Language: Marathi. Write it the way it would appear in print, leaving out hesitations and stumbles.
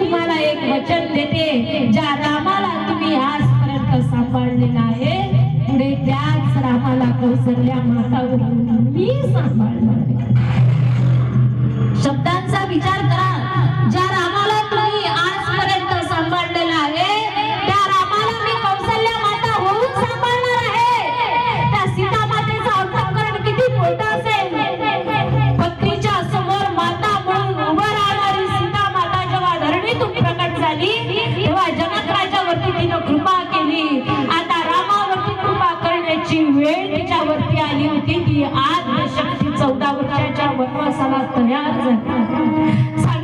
तुम्हाला एक वचन देते, ज्या रामाला तुम्ही आजपर्यंत सांभाळलेला आहे, पुढे त्याच रामाला कौसल्या मातावरून मी सांभाळणार. शब्दांचा विचार करा. ज्या रामाला तुम्ही आजपर्यंत सांभाळलेला आहे, त्या रामाला मी कौसल्या माता होऊन सांभाळणार आहे. त्या सीता मातेचा अंतःकरण किती मोठा असेल. पत्नीच्या समोर माता म्हणून उभं राहणारी सीता माता जेव्हा धरणीतून प्रकट झाली, तेव्हा जनकराजावरती तिनं कृपा केली. आता रामावरती कृपा करण्याची वेळ तिच्यावरती आली होती. ती आज शक्ती 14 वर्षाच्या वनवासाला तयार झाली.